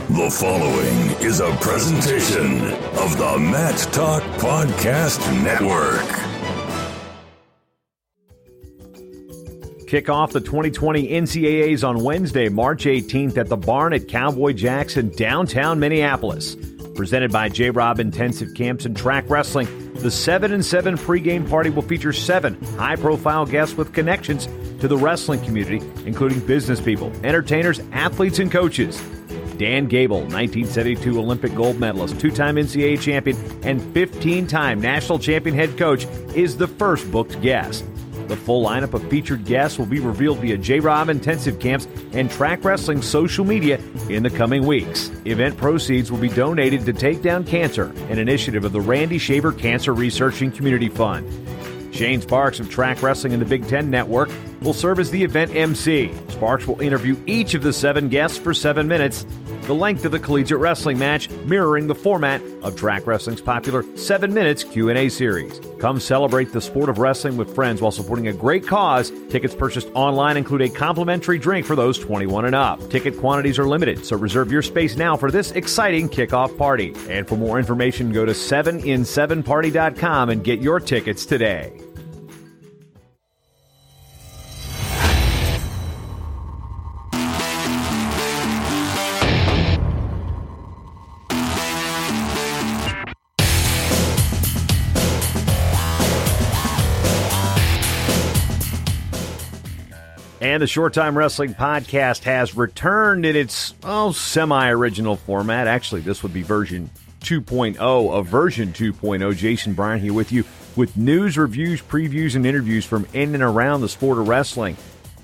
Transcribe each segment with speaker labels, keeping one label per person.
Speaker 1: The following is a presentation of the Matt Talk Podcast Network.
Speaker 2: Kick off the 2020 NCAAs on Wednesday, March 18th at the Barn at Cowboy Jackson, downtown Minneapolis. Presented by J-Rob Intensive Camps and Track Wrestling, the 7-7 pregame party will feature 7 high-profile guests with connections to the wrestling community, including business people, entertainers, athletes, and coaches. Dan Gable, 1972 Olympic gold medalist, 2-time NCAA champion, and 15-time national champion head coach, is the first booked guest. The full lineup of featured guests will be revealed via J-Rob Intensive Camps and Track Wrestling social media in the coming weeks. Event proceeds will be donated to Take Down Cancer, an initiative of the Randy Shaver Cancer Research and Community Fund. Shane Sparks of Track Wrestling and the Big Ten Network will serve as the event MC. Sparks will interview each of the 7 guests for 7 minutes, the length of the collegiate wrestling match, mirroring the format of Track Wrestling's popular 7 Minutes Q&A series. Come celebrate the sport of wrestling with friends while supporting a great cause. Tickets purchased online include a complimentary drink for those 21 and up. Ticket quantities are limited, so reserve your space now for this exciting kickoff party. And for more information, go to 7in7party.com and get your tickets today. And the Short Time Wrestling Podcast has returned in its, semi-original format. Actually, this would be version 2.0 of version 2.0. Jason Bryan here with you with news, reviews, previews, and interviews from in and around the sport of wrestling.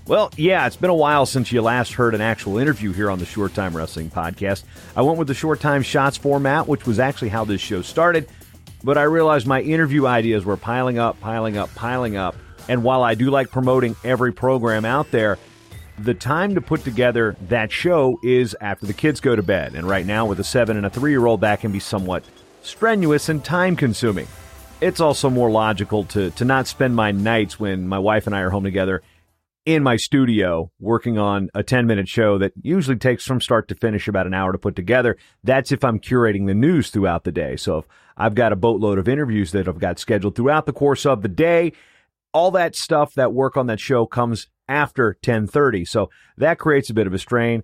Speaker 2: Well, yeah, it's been a while since you last heard an actual interview here on the Short Time Wrestling Podcast. I went with the Short Time Shots format, which was actually how this show started, but I realized my interview ideas were piling up. And while I do like promoting every program out there, the time to put together that show is after the kids go to bed. And right now, with a 7 and a 3-year-old, that can be somewhat strenuous and time-consuming. It's also more logical to not spend my nights when my wife and I are home together in my studio working on a 10-minute show that usually takes from start to finish about an hour to put together. That's if I'm curating the news throughout the day. So if I've got a boatload of interviews that I've got scheduled throughout the course of the day, all that stuff, that work on that show comes after 10:30. So that creates a bit of a strain.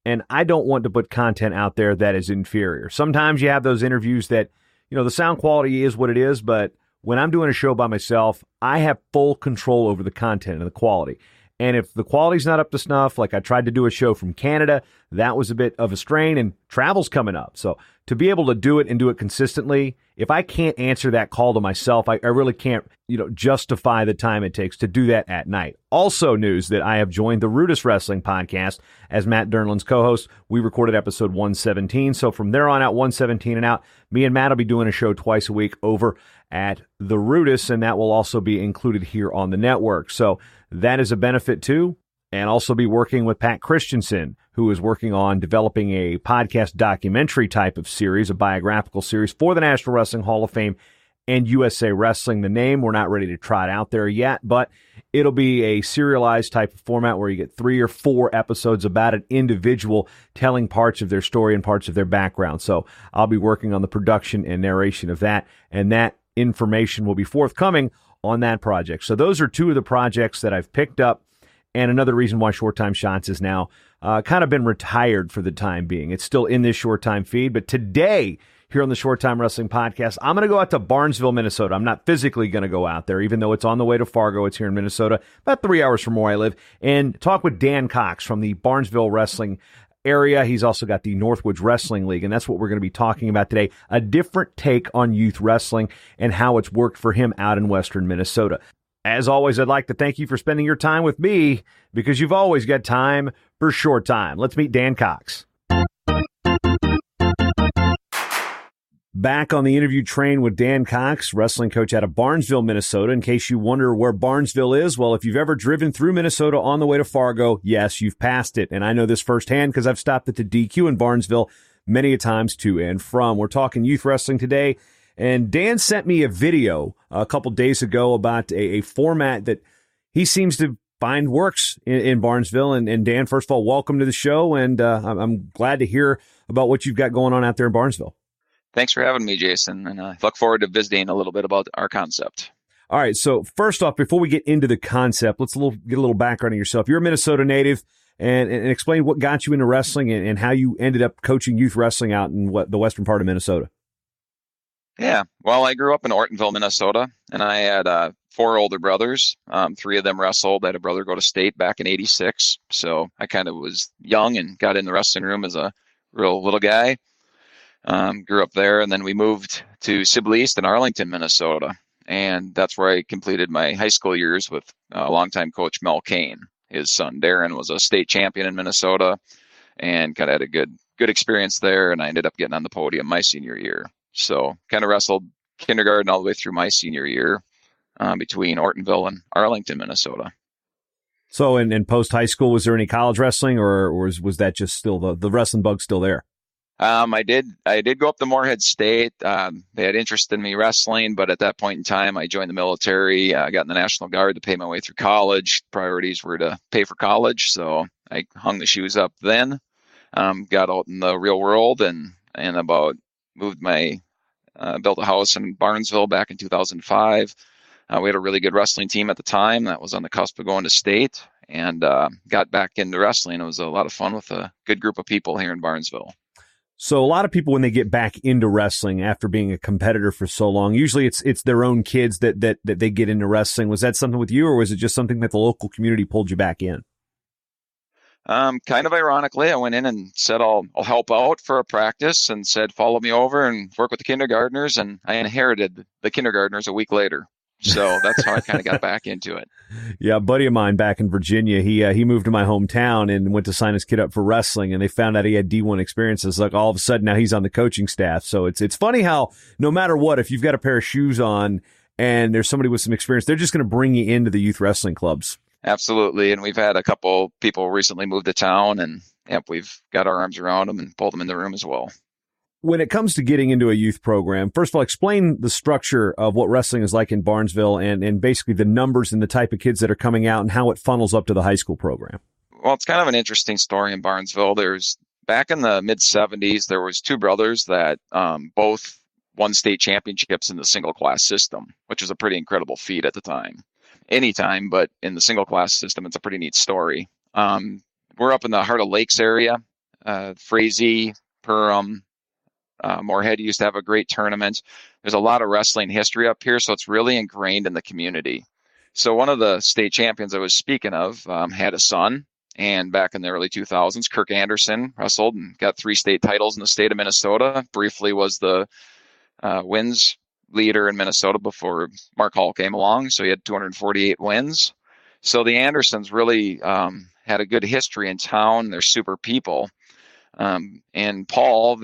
Speaker 2: And I don't want to put content out there that is inferior. Sometimes you have those interviews that, the sound quality is what it is. But when I'm doing a show by myself, I have full control over the content and the quality. And if the quality's not up to snuff, like I tried to do a show from Canada, that was a bit of a strain, and travel's coming up. So to be able to do it and do it consistently, if I can't answer that call to myself, I really can't, justify the time it takes to do that at night. Also news that I have joined the Rudis Wrestling Podcast as Matt Dernland's co-host. We recorded episode 117. So from there on out, 117 and out, me and Matt will be doing a show twice a week over at the Rudis, and that will also be included here on the network. So that is a benefit too. And also be working with Pat Christensen, who is working on developing a podcast documentary type of series, a biographical series for the National Wrestling Hall of Fame and USA Wrestling. The name, we're not ready to try it out there yet, but it'll be a serialized type of format where you get 3 or 4 episodes about an individual telling parts of their story and parts of their background. So I'll be working on the production and narration of that, and that information will be forthcoming on that project. So those are 2 of the projects that I've picked up. And another reason why Short Time Shots is now kind of been retired for the time being. It's still in this Short Time feed, but today here on the Short Time Wrestling Podcast, I'm going to go out to Barnesville, Minnesota. I'm not physically going to go out there, even though it's on the way to Fargo. It's here in Minnesota, about 3 hours from where I live, and talk with DanCox from the Barnesville Wrestling area. He's also got the Northwoods Wrestling League, and that's what we're going to be talking about today, a different take on youth wrestling and how it's worked for him out in western Minnesota. As always, I'd like to thank you for spending your time with me, because you've always got time for Short Time. Let's meet DanCox. Back on the interview train with DanCox, wrestling coach out of Barnesville, Minnesota. In case you wonder where Barnesville is, well, if you've ever driven through Minnesota on the way to Fargo, yes, you've passed it. And I know this firsthand because I've stopped at the DQ in Barnesville many a times to and from. We're talking youth wrestling today. And Dan sent me a video a couple days ago about a format that he seems to find works in Barnesville. And Dan, first of all, welcome to the show. And I'm glad to hear about what you've got going on out there in Barnesville.
Speaker 3: Thanks for having me, Jason. And I look forward to visiting a little bit about our concept.
Speaker 2: All right. So first off, before we get into the concept, let's get a little background on yourself. You're a Minnesota native, and explain what got you into wrestling and how you ended up coaching youth wrestling out in the western part of Minnesota.
Speaker 3: Yeah. Well, I grew up in Ortonville, Minnesota, and I had 4 older brothers. 3 of them wrestled. I had a brother go to state back in '86. So I kind of was young and got in the wrestling room as a real little guy. Grew up there, and then we moved to Sibley East in Arlington, Minnesota. And that's where I completed my high school years with longtime coach Mel Kane. His son Darren was a state champion in Minnesota and kind of had a good experience there. And I ended up getting on the podium my senior year. So kind of wrestled kindergarten all the way through my senior year between Ortonville and Arlington, Minnesota.
Speaker 2: So in post high school, was there any college wrestling, or was that just still the wrestling bug still there?
Speaker 3: I did go up to Moorhead State. They had interest in me wrestling, but at that point in time, I joined the military. I got in the National Guard to pay my way through college. Priorities were to pay for college, so I hung the shoes up then. Got out in the real world and about moved built a house in Barnesville back in 2005. We had a really good wrestling team at the time that was on the cusp of going to state, and got back into wrestling. It was a lot of fun with a good group of people here in Barnesville.
Speaker 2: So a lot of people, when they get back into wrestling after being a competitor for so long, usually it's their own kids that they get into wrestling. Was that something with you, or was it just something that the local community pulled you back in?
Speaker 3: Kind of ironically, I went in and said, I'll help out for a practice, and said, follow me over and work with the kindergartners. And I inherited the kindergartners a week later. So that's how I kind of got back into it.
Speaker 2: Yeah, a buddy of mine back in Virginia, he moved to my hometown and went to sign his kid up for wrestling, and they found out he had D1 experiences. Like all of a sudden now he's on the coaching staff. So it's funny how no matter what, if you've got a pair of shoes on and there's somebody with some experience, they're just going to bring you into the youth wrestling clubs.
Speaker 3: Absolutely. And we've had a couple people recently move to town, and we've got our arms around them and pulled them in the room as well.
Speaker 2: When it comes to getting into a youth program, first of all, explain the structure of what wrestling is like in Barnesville and basically the numbers and the type of kids that are coming out and how it funnels up to the high school program.
Speaker 3: Well, it's kind of an interesting story in Barnesville. Back in the mid 70s, there was 2 brothers that both won state championships in the single class system, which was a pretty incredible feat at the time. Anytime, but in the single class system, it's a pretty neat story. We're up in the Heart of Lakes area, Frazee, Perham, Moorhead used to have a great tournament. There's a lot of wrestling history up here, so it's really ingrained in the community. So one of the state champions I was speaking of had a son, and back in the early 2000s, Kirk Anderson wrestled and got 3 state titles in the state of Minnesota. Briefly was the wins leader in Minnesota before Mark Hall came along, so he had 248 wins. So the Andersons really had a good history in town. They're super people. And Paul,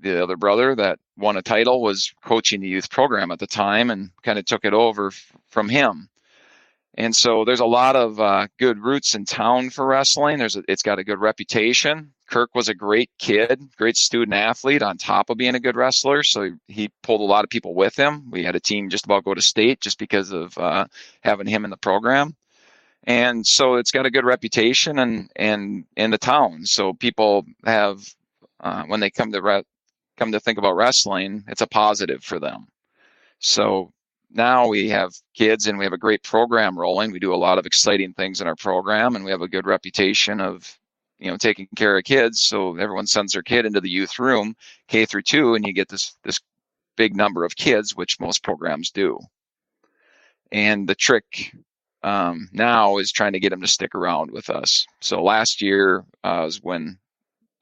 Speaker 3: the other brother that won a title, was coaching the youth program at the time and kind of took it over from him. And so there's a lot of good roots in town for wrestling. It's got a good reputation. Kirk was a great kid, great student athlete on top of being a good wrestler. So he pulled a lot of people with him. We had a team just about go to state just because of having him in the program. And so it's got a good reputation and in the town. So people have, when they come to think about wrestling, it's a positive for them. So now we have kids and we have a great program rolling. We do a lot of exciting things in our program, and we have a good reputation of, taking care of kids. So everyone sends their kid into the youth room, K through 2, and you get this big number of kids, which most programs do. And the trick now is trying to get them to stick around with us. So last year was when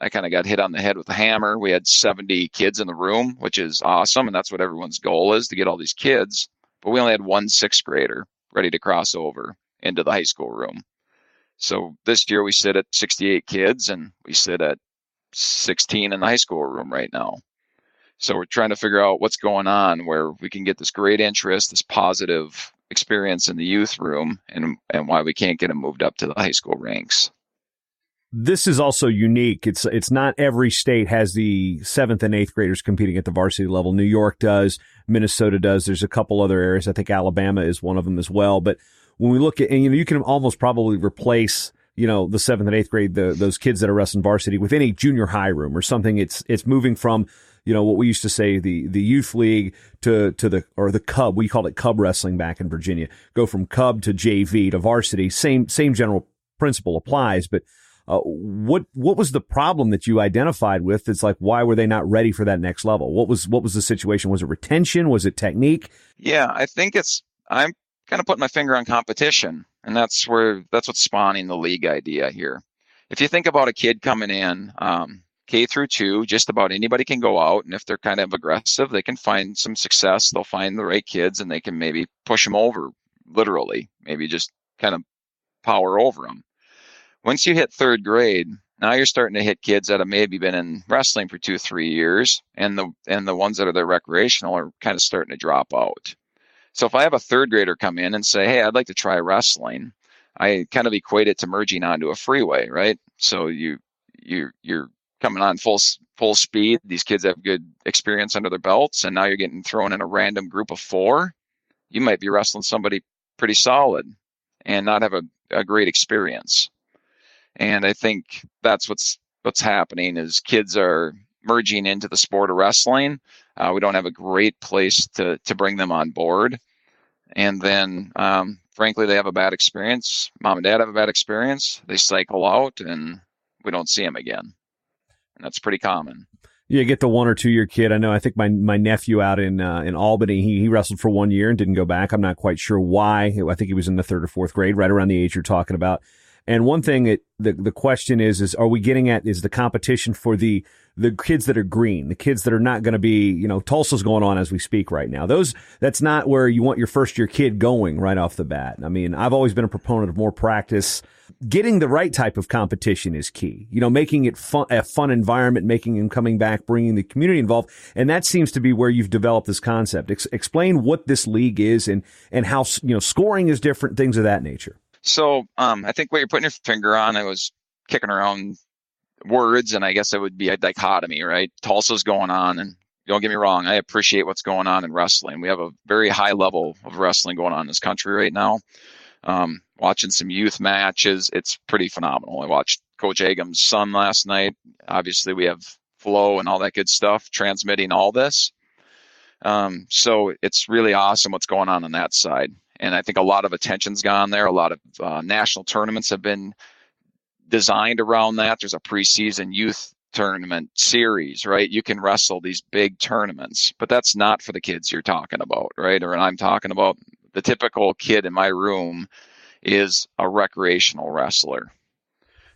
Speaker 3: I kind of got hit on the head with a hammer. We had 70 kids in the room, which is awesome. And that's what everyone's goal is, to get all these kids. But we only had 1 6th grader ready to cross over into the high school room. So this year we sit at 68 kids, and we sit at 16 in the high school room right now. So we're trying to figure out what's going on where we can get this great interest, this positive experience in the youth room, and why we can't get them moved up to the high school ranks.
Speaker 2: This is also unique. It's not every state has the 7th and 8th graders competing at the varsity level. New York does, Minnesota does. There's a couple other areas. I think Alabama is one of them as well. But when we look at, and you can almost probably replace, the 7th and 8th grade, those kids that are wrestling varsity within a junior high room or something. It's moving from, what we used to say, the youth league to the cub. We called it cub wrestling back in Virginia. Go from cub to JV to varsity. Same general principle applies, but what was the problem that you identified with? It's like, why were they not ready for that next level? What was the situation? Was it retention? Was it technique?
Speaker 3: Yeah, I think I'm kind of putting my finger on competition, and that's what's spawning the league idea here. If you think about a kid coming in, K through 2, just about anybody can go out, and if they're kind of aggressive, they can find some success. They'll find the right kids, and they can maybe push them over, literally, maybe just kind of power over them. Once you hit 3rd grade, now you're starting to hit kids that have maybe been in wrestling for 2-3 years, and the ones that are there recreational are kind of starting to drop out. So if I have a 3rd grader come in and say, hey, I'd like to try wrestling, I kind of equate it to merging onto a freeway, right? So you're coming on full speed. These kids have good experience under their belts, and now you're getting thrown in a random group of 4. You might be wrestling somebody pretty solid and not have a great experience. And I think that's what's happening is kids are merging into the sport of wrestling. We don't have a great place to bring them on board. And then, frankly, they have a bad experience. Mom and dad have a bad experience. They cycle out, and we don't see them again. And that's pretty common.
Speaker 2: Yeah, get the 1 or 2 year kid. I think my nephew out in Albany, he wrestled for 1 year and didn't go back. I'm not quite sure why. I think he was in the 3rd or 4th grade, right around the age you're talking about. And one thing the question is are we getting at is the competition for the kids that are green, the kids that are not going to be, Tulsa's going on as we speak right now. That's not where you want your first year kid going right off the bat. I mean, I've always been a proponent of more practice. Getting the right type of competition is key, making it a fun environment, making them coming back, bringing the community involved. And that seems to be where you've developed this concept. Explain what this league is and how, scoring is different, things of that nature.
Speaker 3: So I think what you're putting your finger on, I was kicking around words, and I guess it would be a dichotomy, right? Tulsa's going on, and don't get me wrong, I appreciate what's going on in wrestling. We have a very high level of wrestling going on in this country right now. Watching some youth matches, it's pretty phenomenal. I watched Coach Agam's son last night. Obviously, we have Flow and all that good stuff transmitting all this. So it's really awesome what's going on that side. And I think a lot of attention's gone there. A lot of national tournaments have been designed around that. There's a preseason youth tournament series, right? You can wrestle these big tournaments, but that's not for the kids you're talking about, right? Or I'm talking about the typical kid in my room is a recreational wrestler.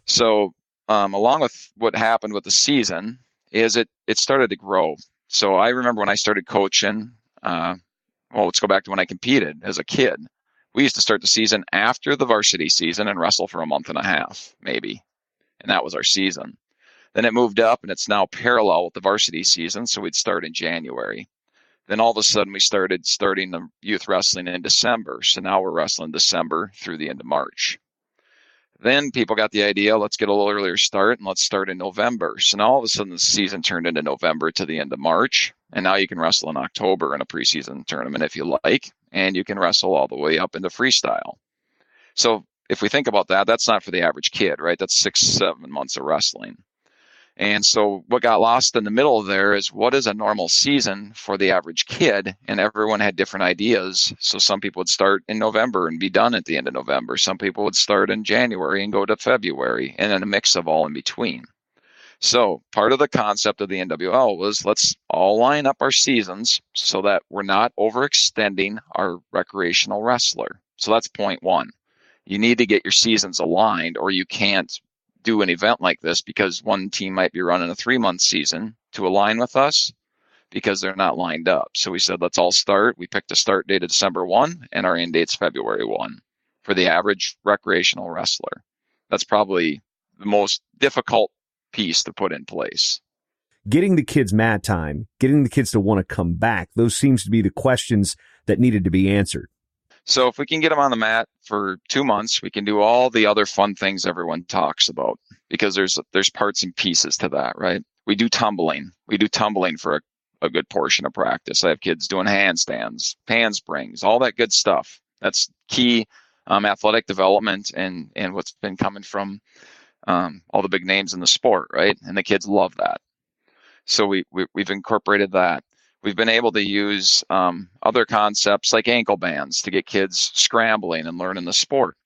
Speaker 3: So along with what happened with the season is it started to grow. So I remember when I started coaching, let's go back to when I competed as a kid. We used to start the season after the varsity season and wrestle for a month and a half, maybe. And that was our season. Then it moved up, and it's now parallel with the varsity season, so we'd start in January. Then all of a sudden we starting the youth wrestling in December. So now we're wrestling December through the end of March. Then people got the idea, let's get a little earlier start, and let's start in November. So now all of a sudden the season turned into November to the end of March. And now you can wrestle in October in a preseason tournament if you like, and you can wrestle all the way up into freestyle. So if we think about that, that's not for the average kid, right? That's 6-7 months of wrestling. And so what got lost in the middle there is what is a normal season for the average kid? And everyone had different ideas. So some people would start in November and be done at the end of November. Some people would start in January and go to February, and then a mix of all in between. So part of the concept of the NWL was let's all line up our seasons so that we're not overextending our recreational wrestler. So that's point one. You need to get your seasons aligned, or you can't do an event like this because one team might be running a 3-month season to align with us because they're not lined up. So we said, let's all start. We picked a start date of December 1 and our end date's February 1 for the average recreational wrestler. That's probably the most difficult piece to put in place.
Speaker 2: Getting the kids mat time, getting the kids to want to come back, those seems to be the questions that needed to be answered.
Speaker 3: So if we can get them on the mat for 2 months, we can do all the other fun things everyone talks about because there's parts and pieces to that, right? We do tumbling. We do tumbling for a good portion of practice. I have kids doing handstands, handsprings, all that good stuff. That's key athletic development and what's been coming from all the big names in the sport, right? And the kids love that. So we've incorporated that. We've been able to use other concepts like ankle bands to get kids scrambling and learning the sport.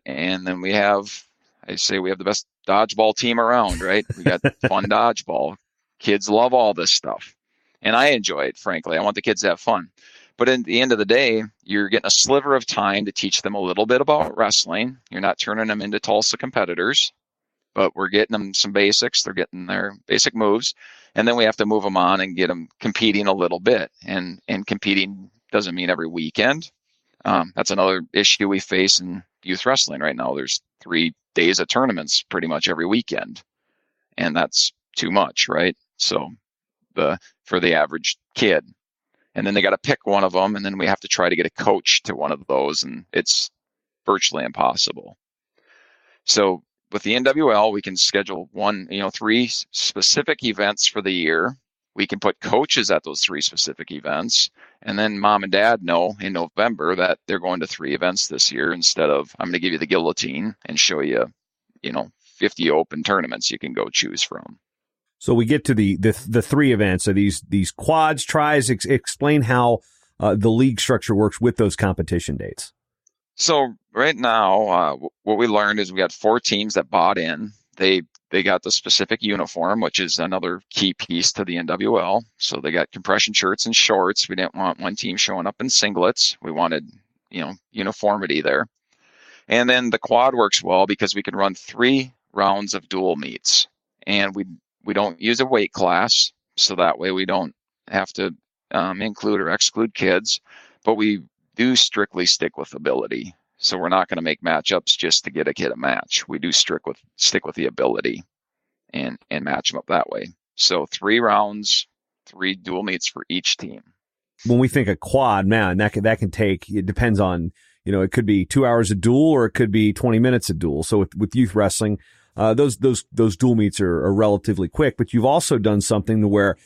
Speaker 3: And then I say we have the best dodgeball team around, right? We got fun dodgeball. Kids love all this stuff. And I enjoy it, frankly. I want the kids to have fun. But at the end of the day, you're getting a sliver of time to teach them a little bit about wrestling. You're not turning them into Tulsa competitors, but we're getting them some basics. They're getting their basic moves. And then we have to move them on and get them competing a little bit. And competing doesn't mean every weekend. That's another issue we face in youth wrestling right now. There's 3 days of tournaments pretty much every weekend. And that's too much, right? So for the average kid. And then they got to pick one of them, and then we have to try to get a coach to one of those, and it's virtually impossible. So with the NWL, we can schedule 3 specific events for the year. We can put coaches at those 3 specific events, and then mom and dad know in November that they're going to 3 events this year instead of I'm going to give you the guillotine and show you, 50 open tournaments you can go choose from.
Speaker 2: So we get to the 3 events. So these quads, tries. Explain how the league structure works with those competition dates.
Speaker 3: So right now, what we learned is we had 4 teams that bought in. They got the specific uniform, which is another key piece to the NWL. So they got compression shirts and shorts. We didn't want one team showing up in singlets. We wanted, uniformity there. And then the quad works well because we can run 3 rounds of dual meets, and we don't use a weight class, so that way we don't have to include or exclude kids, but we do strictly stick with ability. So we're not going to make matchups just to get a kid a match. We do stick with the ability and match them up that way. So 3 rounds, 3 dual meets for each team.
Speaker 2: When we think of quad, man, that can take, it depends on, it could be 2 hours a duel or it could be 20 minutes a duel. So with youth wrestling, those dual meets are relatively quick, but you've also done something to where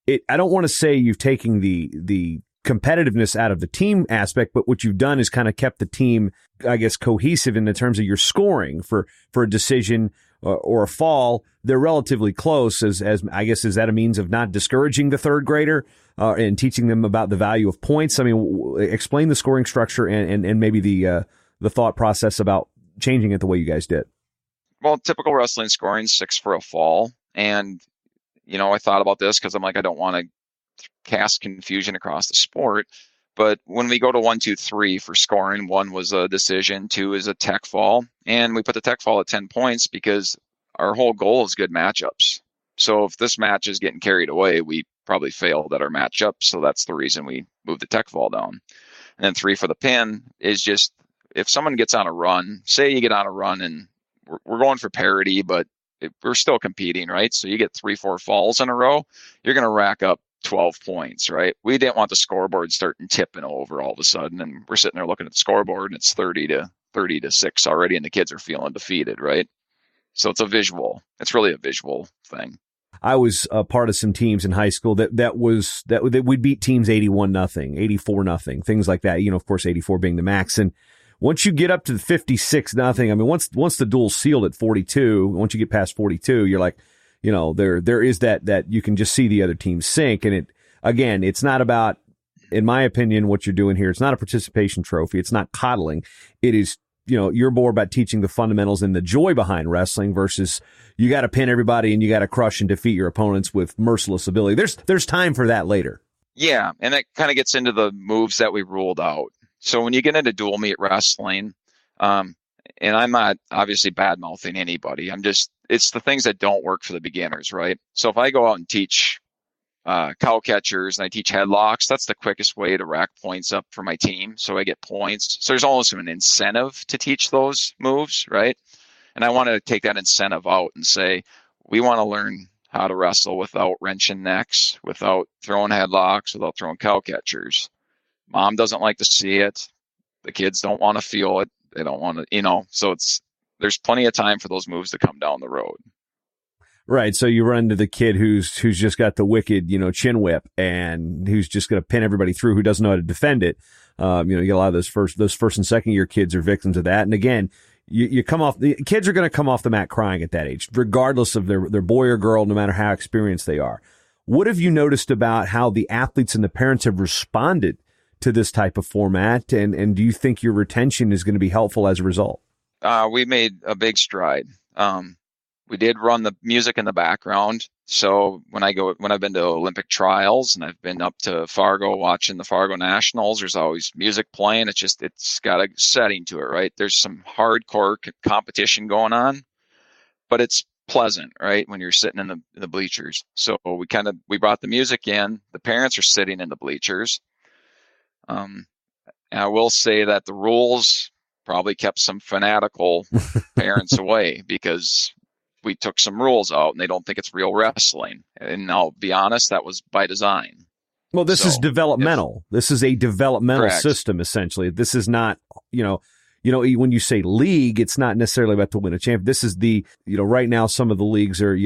Speaker 2: I don't want to say you've taken the competitiveness out of the team aspect, but what you've done is kind of kept the team, I guess, cohesive in the terms of your scoring for a decision or a fall. They're relatively close as I guess, is that a means of not discouraging the third grader and teaching them about the value of points? I mean, explain the scoring structure and maybe the thought process about changing it the way you guys did.
Speaker 3: Well, typical wrestling scoring 6 for a fall. And, I thought about this because I'm like, I don't want to cast confusion across the sport. But when we go to 1, 2, 3 for scoring, 1 was a decision, 2 is a tech fall. And we put the tech fall at 10 points because our whole goal is good matchups. So if this match is getting carried away, we probably failed at our matchup. So that's the reason we moved the tech fall down. And then 3 for the pin is just if someone gets on a run, say you get on a run and we're going for parity, but we're still competing, right? So you get 3, 4 falls in a row, you're going to rack up 12 points, right? We didn't want the scoreboard starting tipping over all of a sudden, and we're sitting there looking at the scoreboard and it's 30 to 6 already, and the kids are feeling defeated, right? So it's it's really a visual thing.
Speaker 2: I was a part of some teams in high school that we'd beat teams 81-0, 84-0, things like that. Of course, 84 being the max. And once you get up to the 56-0, I mean, once the duel's sealed at 42, once you get past 42, you're like, there is that you can just see the other team sink. And it's not about, in my opinion, what you're doing here. It's not a participation trophy. It's not coddling. It is, you're more about teaching the fundamentals and the joy behind wrestling versus you got to pin everybody and you got to crush and defeat your opponents with merciless ability. There's time for that later. Yeah.
Speaker 3: And that kind of gets into the moves that we ruled out. So when you get into dual meet wrestling, and I'm not obviously bad mouthing anybody. It's the things that don't work for the beginners, right? So if I go out and teach cow catchers and I teach headlocks, that's the quickest way to rack points up for my team. So I get points. So there's almost an incentive to teach those moves, right? And I want to take that incentive out and say, we want to learn how to wrestle without wrenching necks, without throwing headlocks, without throwing cow catchers. Mom doesn't like to see it. The kids don't want to feel it. They don't want to, so there's plenty of time for those moves to come down the road.
Speaker 2: Right. So you run into the kid who's just got the wicked, chin whip and who's just going to pin everybody through, who doesn't know how to defend it. You get a lot of those first and second year kids are victims of that. And again, you come off, the kids are going to come off the mat crying at that age, regardless of their boy or girl, no matter how experienced they are. What have you noticed about how the athletes and the parents have responded to this type of format? And do you think your retention is going to be helpful as a result?
Speaker 3: We made a big stride. We did run the music in the background. So when I've been to Olympic trials and I've been up to Fargo watching the Fargo Nationals, there's always music playing. It's got a setting to it, right? There's some hardcore competition going on, but it's pleasant, right? When you're sitting in the bleachers. So we brought the music in. The parents are sitting in the bleachers. And I will say that the rules probably kept some fanatical parents away because we took some rules out and they don't think it's real wrestling. And I'll be honest, that was by design.
Speaker 2: Well, this is developmental. This is a developmental
Speaker 3: Correct.
Speaker 2: System, essentially. This is not, when you say league, it's not necessarily about to win a champion. This is right now some of the leagues are,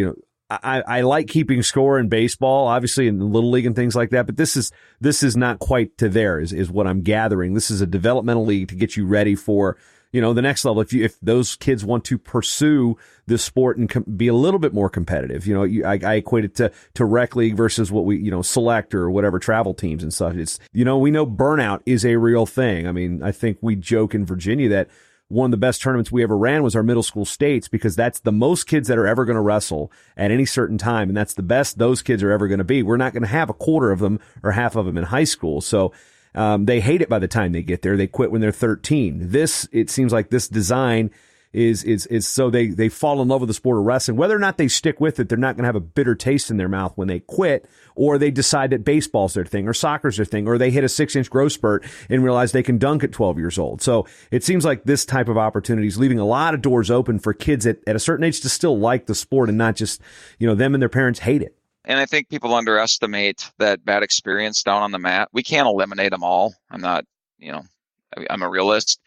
Speaker 2: I like keeping score in baseball, obviously in the little league and things like that, but this is not quite to there is what I'm gathering. This is a developmental league to get you ready for, the next level. If those kids want to pursue this sport and be a little bit more competitive, I equate it to rec league versus what we, select or whatever travel teams and stuff. It's, we know burnout is a real thing. I mean, I think we joke in Virginia that one of the best tournaments we ever ran was our middle school states because that's the most kids that are ever going to wrestle at any certain time. And that's the best those kids are ever going to be. We're not going to have a quarter of them or half of them in high school. So they hate it by the time they get there. They quit when they're 13. It seems like this design is so they fall in love with the sport of wrestling. Whether or not they stick with it, they're not going to have a bitter taste in their mouth when they quit, or they decide that baseball's their thing or soccer's their thing, or they hit a 6-inch growth spurt and realize they can dunk at 12 years old. So it seems like this type of opportunity is leaving a lot of doors open for kids at a certain age to still like the sport and not just, them and their parents hate it.
Speaker 3: And I think people underestimate that bad experience down on the mat. We can't eliminate them all. I'm not, I'm a realist.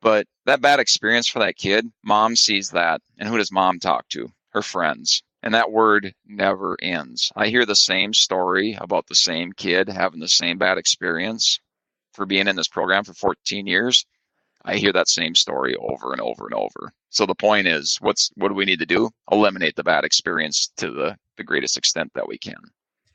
Speaker 3: But that bad experience for that kid, mom sees that. And who does mom talk to? Her friends. And that word never ends. I hear the same story about the same kid having the same bad experience for being in this program for 14 years. I hear that same story over and over and over. So the point is, what do we need to do? Eliminate the bad experience to the greatest extent that we can.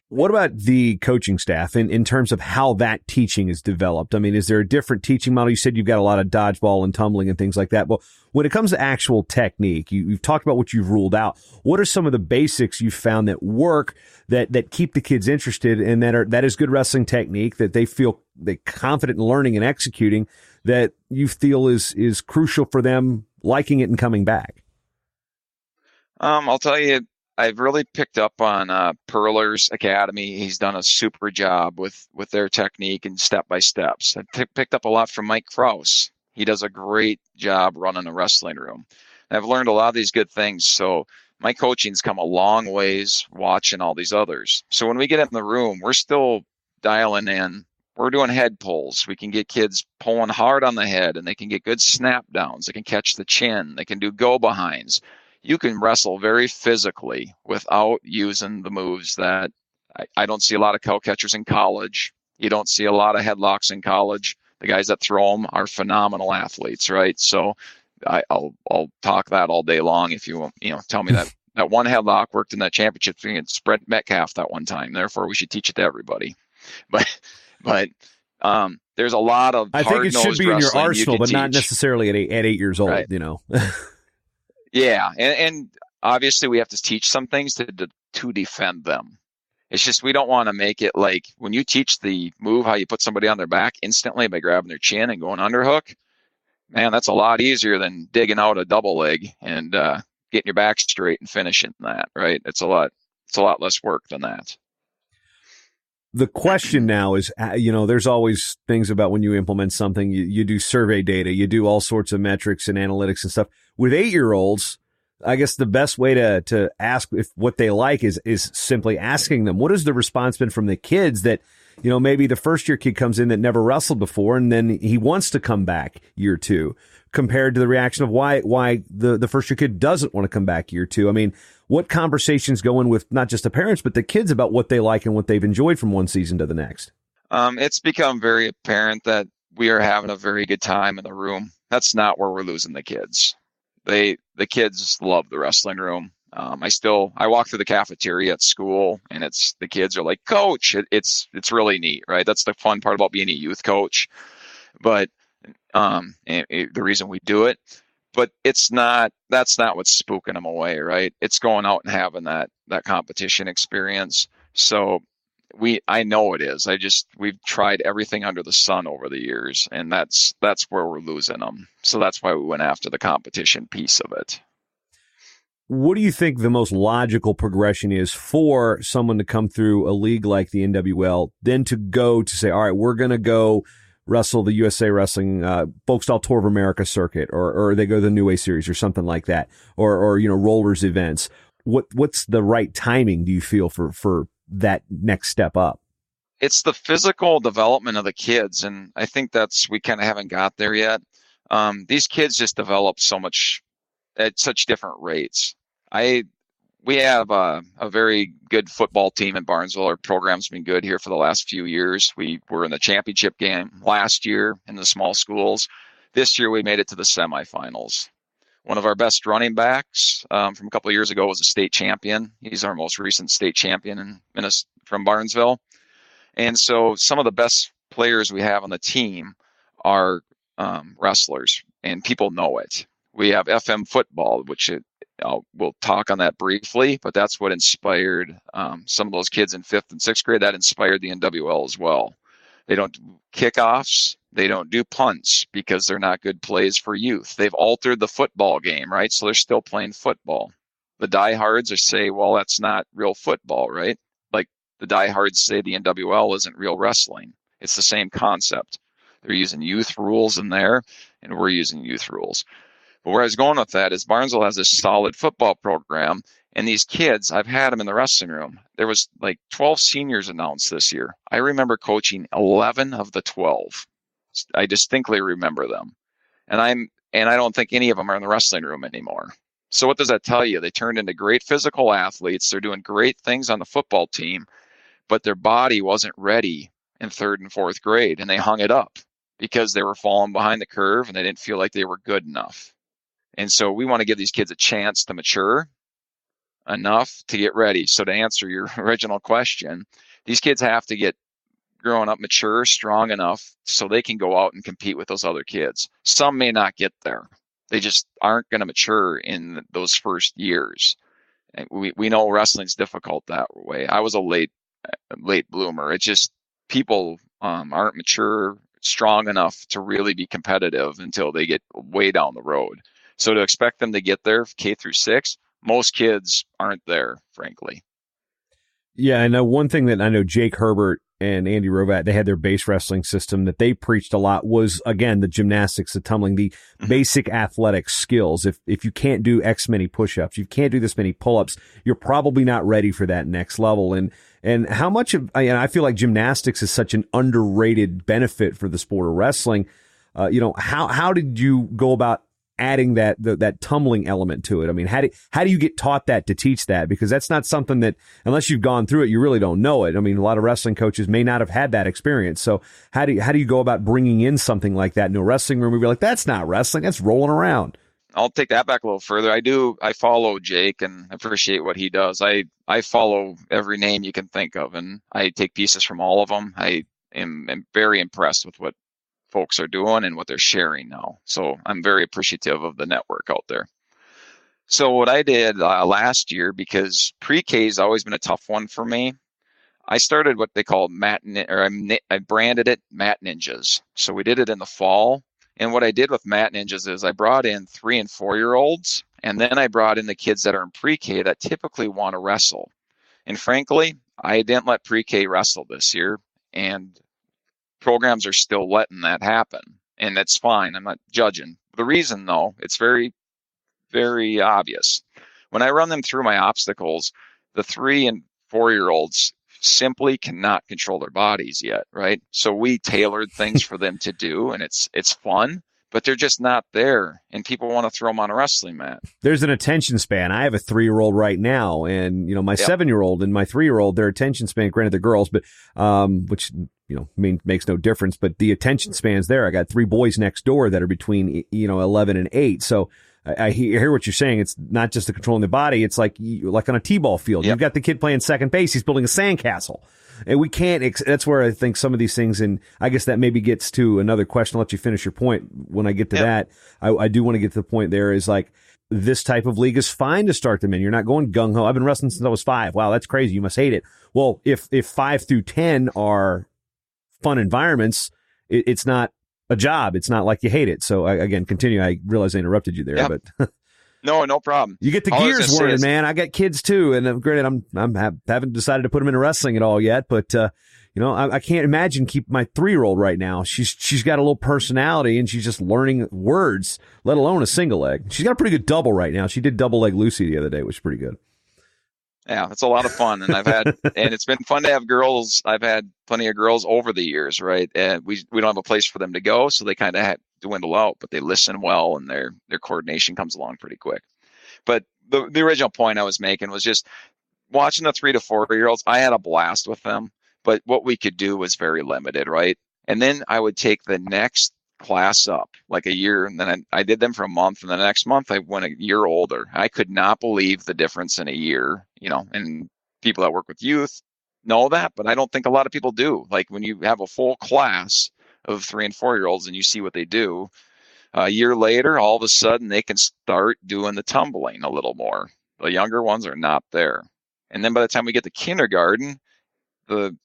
Speaker 2: What about the coaching staff in terms of how that teaching is developed? I mean, is there a different teaching model? You said you've got a lot of dodgeball and tumbling and things like that. Well, when it comes to actual technique, you've talked about what you've ruled out. What are some of the basics you've found that work, that keep the kids interested and that is good wrestling technique that they feel they're confident in learning and executing, that you feel is crucial for them liking it and coming back?
Speaker 3: I'll tell you, I've really picked up on Perler's Academy. He's done a super job with their technique and step-by-steps. I picked up a lot from Mike Krause. He does a great job running a wrestling room. And I've learned a lot of these good things. So my coaching's come a long ways watching all these others. So when we get in the room, we're still dialing in. We're doing head pulls. We can get kids pulling hard on the head, and they can get good snap downs. They can catch the chin. They can do go-behinds. You can wrestle very physically without using the moves that I don't see a lot of cow catchers in college. You don't see a lot of headlocks in college. The guys that throw them are phenomenal athletes, right? So I'll talk that all day long if you tell me that one headlock worked in that championship against Brett Metcalf that one time. Therefore, we should teach it to everybody. But there's a lot of
Speaker 2: I think it should be in your arsenal, but not necessarily at 8 years old.
Speaker 3: Right. Yeah, and obviously we have to teach some things to defend them. It's just we don't want to make it like when you teach the move how you put somebody on their back instantly by grabbing their chin and going underhook. Man, that's a lot easier than digging out a double leg and getting your back straight and finishing that. Right? It's a lot less work than that.
Speaker 2: The question now is, there's always things about when you implement something, you do survey data, you do all sorts of metrics and analytics and stuff. With 8-year-olds, I guess the best way to ask if what they like is simply asking them, what has the response been from the kids that, maybe the first year kid comes in that never wrestled before and then he wants to come back year 2, compared to the reaction of why the first year kid doesn't want to come back year 2. I mean, what conversations go in with not just the parents, but the kids about what they like and what they've enjoyed from one season to the next?
Speaker 3: It's become very apparent that we are having a very good time in the room. That's not where we're losing the kids. The kids love the wrestling room. I walk through the cafeteria at school, and the kids are like, "Coach!" It's really neat, right? That's the fun part about being a youth coach. But the reason we do it, but that's not what's spooking them away, right? It's going out and having that competition experience. So I know it is. We've tried everything under the sun over the years, and that's where we're losing them. So that's why we went after the competition piece of it.
Speaker 2: What do you think the most logical progression is for someone to come through a league like the NWL, then to go to say, all right, we're going to go wrestle the USA Wrestling Folk Style Tour of America circuit, or they go to the New Way Series or something like that, or rollers events. What's the right timing, do you feel, for that next step up?
Speaker 3: It's the physical development of the kids, and I think we kind of haven't got there yet. These kids just develop so much at such different rates. We have a very good football team in Barnesville. Our program's been good here for the last few years. We were in the championship game last year in the small schools. This year we made it to the semifinals. One of our best running backs from a couple of years ago was a state champion. He's our most recent state champion from Barnesville. And so some of the best players we have on the team are wrestlers, and people know it. We have FM football, which we'll talk on that briefly, but that's what inspired some of those kids in 5th and 6th grade. That inspired the NWL as well. They don't do kickoffs. They don't do punts because they're not good plays for youth. They've altered the football game, right? So they're still playing football. The diehards say, well, that's not real football, right? Like the diehards say the NWL isn't real wrestling. It's the same concept. They're using youth rules in there, and we're using youth rules. But where I was going with that is Barnesville has this solid football program, and these kids, I've had them in the wrestling room. There was like 12 seniors announced this year. I remember coaching 11 of the 12. I distinctly remember them. And I don't think any of them are in the wrestling room anymore. So what does that tell you? They turned into great physical athletes. They're doing great things on the football team, but their body wasn't ready in 3rd and 4th grade, and they hung it up because they were falling behind the curve and they didn't feel like they were good enough. And so we want to give these kids a chance to mature enough to get ready. So to answer your original question, these kids have to get growing up mature, strong enough so they can go out and compete with those other kids. Some may not get there. They just aren't going to mature in those first years. And we know wrestling's difficult that way. I was a late bloomer. It's just people aren't mature, strong enough to really be competitive until they get way down the road. So to expect them to get there K through 6, most kids aren't there, frankly.
Speaker 2: Yeah, I know one thing that I know Jake Herbert and Andy Rovat, they had their base wrestling system that they preached a lot was, again, the gymnastics, the tumbling, the basic athletic skills. If you can't do X many push-ups, you can't do this many pull-ups, you're probably not ready for that next level. And how much of, I feel like gymnastics is such an underrated benefit for the sport of wrestling. How did you go about adding that tumbling element to it? I mean, how do you get taught that, to teach that? Because that's not something that, unless you've gone through it, you really don't know it. I mean, a lot of wrestling coaches may not have had that experience. So how do you go about bringing in something like that into a wrestling room? We'd be like, that's not wrestling, that's rolling around.
Speaker 3: I'll take that back a little further. I follow Jake and appreciate what he does. I follow every name you can think of, and I take pieces from all of them. I am very impressed with what folks are doing and what they're sharing now. So I'm very appreciative of the network out there. So what I did last year, because pre-K has always been a tough one for me, I started what they call I branded it Mat Ninjas. So we did it in the fall. And what I did with Mat Ninjas is I brought in 3 and 4-year-olds, and then I brought in the kids that are in pre-K that typically want to wrestle. And frankly, I didn't let pre-K wrestle this year, and programs are still letting that happen, and that's fine. I'm not judging. The reason, though, it's very, very obvious. When I run them through my obstacles, the 3 and 4-year-olds simply cannot control their bodies yet, right? So we tailored things for them to do, and it's fun, but they're just not there, and people want to throw them on a wrestling mat.
Speaker 2: There's an attention span. I have a 3-year-old right now, and my 7-year-old and my 3-year-old, their attention span, granted they're girls, but which makes no difference, but the attention span's there. I got 3 boys next door that are between 11 and 8. So I hear what you're saying. It's not just the controlling the body. It's like on a t-ball field. You've got the kid playing second base. He's building a sandcastle. And we can't, that's where I think some of these things, and I guess that maybe gets to another question. I'll let you finish your point when I get to that. I do want to get to the point there is like, this type of league is fine to start them in. You're not going gung-ho. I've been wrestling since I was 5. Wow, that's crazy. You must hate it. Well, if 5 through 10 are fun environments, it's not a job. It's not like you hate it. So again, continue. I realize I interrupted you there, but
Speaker 3: no problem.
Speaker 2: You get the gears whirring, man. I got kids too, and granted, I haven't decided to put them into wrestling at all yet, but I can't imagine keep my 3-year-old right now. She's got a little personality, and she's just learning words, let alone a single leg. She's got a pretty good double right now. She did double leg Lucy the other day, which is pretty good.
Speaker 3: Yeah, it's a lot of fun, and and it's been fun to have girls. I've had plenty of girls over the years, right? And we don't have a place for them to go, so they kind of dwindle out, but they listen well, and their coordination comes along pretty quick. But the original point I was making was just watching the 3 to 4-year-olds. I had a blast with them, but what we could do was very limited, right? And then I would take the next class up like a year, and then I did them for a month, and the next month I went a year older. I could not believe the difference in a year, and people that work with youth know that, but I don't think a lot of people do. Like when you have a full class of 3 and 4-year-olds and you see what they do, a year later, all of a sudden they can start doing the tumbling a little more. The younger ones are not there. And then by the time we get to kindergarten,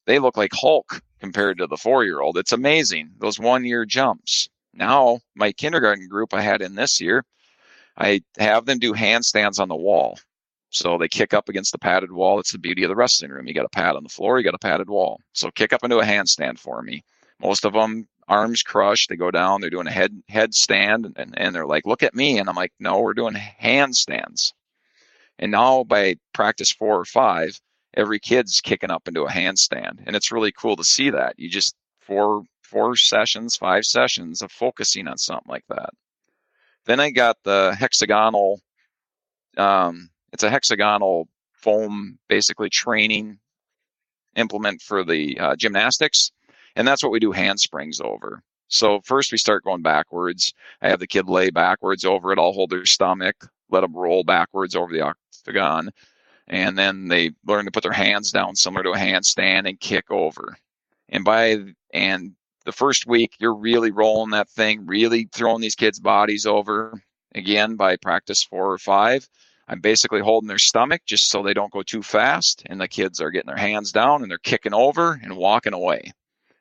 Speaker 3: they look like Hulk compared to the 4-year-old. It's amazing, those 1-year jumps. Now, my kindergarten group I had in this year, I have them do handstands on the wall. So they kick up against the padded wall. It's the beauty of the wrestling room. You got a pad on the floor, you got a padded wall. So kick up into a handstand for me. Most of them, arms crushed, they go down, they're doing a headstand, and they're like, look at me. And I'm like, no, we're doing handstands. And now by practice 4 or 5, every kid's kicking up into a handstand. And it's really cool to see that. You just 4 sessions, 5 sessions of focusing on something like that. Then I got the hexagonal, it's a hexagonal foam, basically training implement for the gymnastics. And that's what we do handsprings over. So first we start going backwards. I have the kid lay backwards over it. I'll hold their stomach, let them roll backwards over the octagon. And then they learn to put their hands down similar to a handstand and kick over. And the first week, you're really rolling that thing, really throwing these kids' bodies over. Again, by practice 4 or 5, I'm basically holding their stomach just so they don't go too fast. And the kids are getting their hands down and they're kicking over and walking away.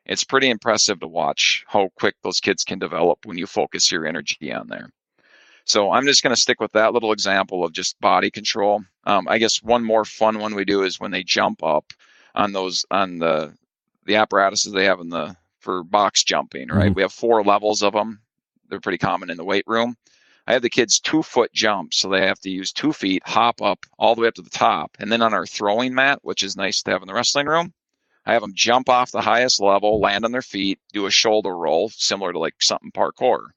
Speaker 3: It's pretty impressive to watch how quick those kids can develop when you focus your energy on there. So I'm just going to stick with that little example of just body control. I guess one more fun one we do is when they jump up on the apparatuses they have for box jumping, right? Mm-hmm. We have 4 levels of them. They're pretty common in the weight room. I have the kids 2-foot jump, so they have to use 2 feet, hop up all the way up to the top. And then on our throwing mat, which is nice to have in the wrestling room, I have them jump off the highest level, land on their feet, do a shoulder roll, similar to like something parkour.